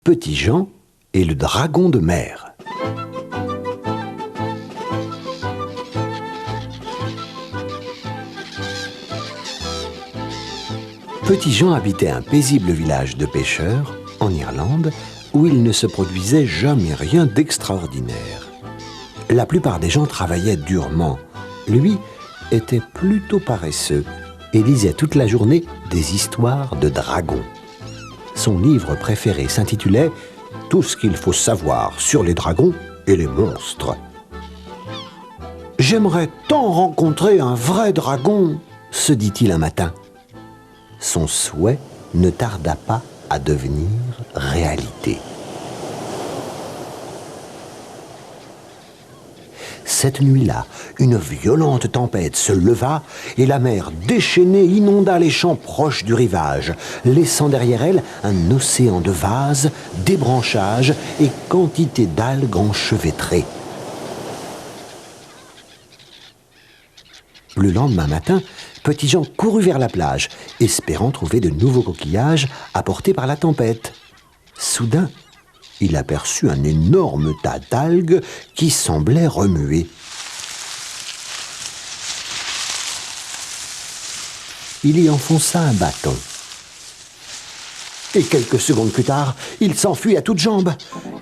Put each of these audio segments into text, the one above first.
Petit Jean et le dragon de mer. Petit Jean habitait un paisible village de pêcheurs, en Irlande, où il ne se produisait jamais rien d'extraordinaire. La plupart des gens travaillaient durement. Lui était plutôt paresseux et lisait toute la journée des histoires de dragons. Son livre préféré s'intitulait « Tout ce qu'il faut savoir sur les dragons et les monstres ». « J'aimerais tant rencontrer un vrai dragon », se dit-il un matin. Son souhait ne tarda pas à devenir réalité. Cette nuit-là, une violente tempête se leva et la mer déchaînée inonda les champs proches du rivage, laissant derrière elle un océan de vases, des branchages et quantité d'algues enchevêtrées. Le lendemain matin, Petit Jean courut vers la plage, espérant trouver de nouveaux coquillages apportés par la tempête. Soudain, il aperçut un énorme tas d'algues qui semblait remuer. Il y enfonça un bâton. Et quelques secondes plus tard, il s'enfuit à toutes jambes.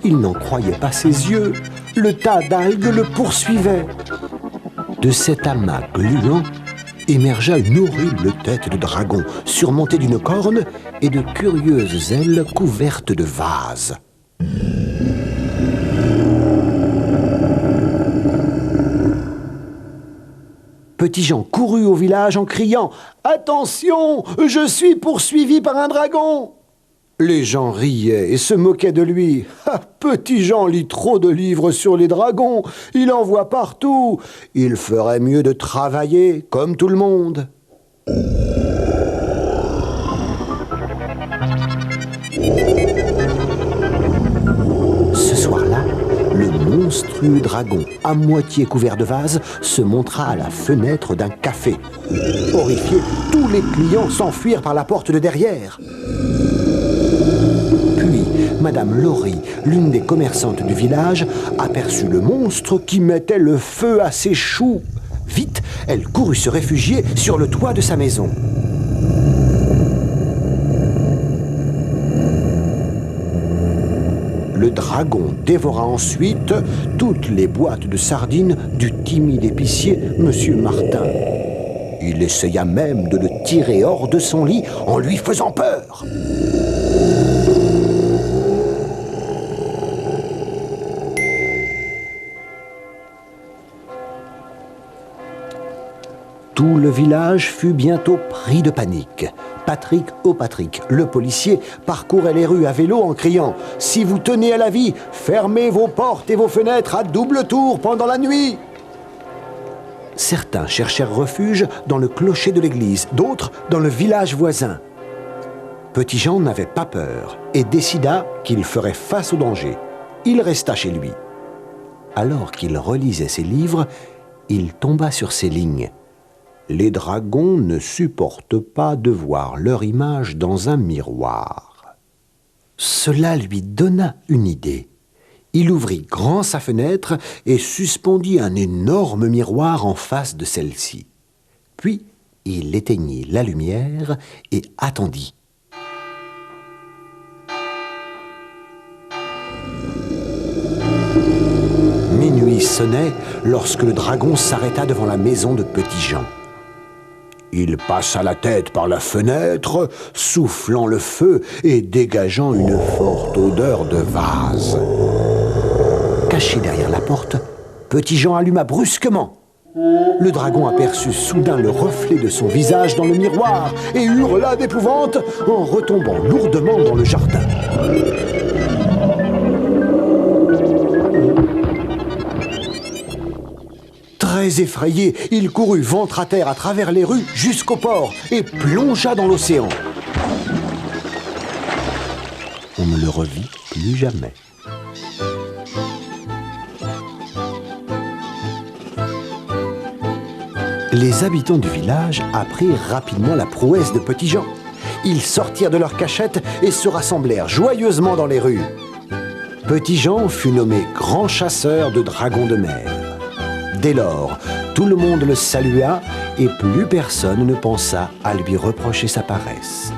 Il n'en croyait pas ses yeux. Le tas d'algues le poursuivait. De cet amas gluant émergea une horrible tête de dragon, surmontée d'une corne et de curieuses ailes couvertes de vases. Petit Jean courut au village en criant « Attention, je suis poursuivi par un dragon !» Les gens riaient et se moquaient de lui. Ah, Petit Jean lit trop de livres sur les dragons, il en voit partout. Il ferait mieux de travailler comme tout le monde. Ce soir-là, le monstrueux dragon, à moitié couvert de vases, se montra à la fenêtre d'un café. Horrifiés, tous les clients s'enfuirent par la porte de derrière. Puis, Madame Laurie, l'une des commerçantes du village, aperçut le monstre qui mettait le feu à ses choux. Vite, elle courut se réfugier sur le toit de sa maison. Le dragon dévora ensuite toutes les boîtes de sardines du timide épicier Monsieur Martin. Il essaya même de le tirer hors de son lit en lui faisant peur. Tout le village fut bientôt pris de panique. Patrick O'Patrick, le policier, parcourait les rues à vélo en criant « Si vous tenez à la vie, fermez vos portes et vos fenêtres à double tour pendant la nuit !» Certains cherchèrent refuge dans le clocher de l'église, d'autres dans le village voisin. Petit Jean n'avait pas peur et décida qu'il ferait face au danger. Il resta chez lui. Alors qu'il relisait ses livres, il tomba sur ces lignes. Les dragons ne supportent pas de voir leur image dans un miroir. Cela lui donna une idée. Il ouvrit grand sa fenêtre et suspendit un énorme miroir en face de celle-ci. Puis, il éteignit la lumière et attendit. Minuit sonnait lorsque le dragon s'arrêta devant la maison de Petit Jean. Il passa la tête par la fenêtre, soufflant le feu et dégageant une forte odeur de vase. Caché derrière la porte, Petit Jean alluma brusquement. Le dragon aperçut soudain le reflet de son visage dans le miroir et hurla d'épouvante en retombant lourdement dans le jardin. Très effrayé, il courut ventre à terre à travers les rues jusqu'au port et plongea dans l'océan. On ne le revit plus jamais. Les habitants du village apprirent rapidement la prouesse de Petit Jean. Ils sortirent de leur cachette et se rassemblèrent joyeusement dans les rues. Petit Jean fut nommé grand chasseur de dragons de mer. Dès lors, tout le monde le salua et plus personne ne pensa à lui reprocher sa paresse.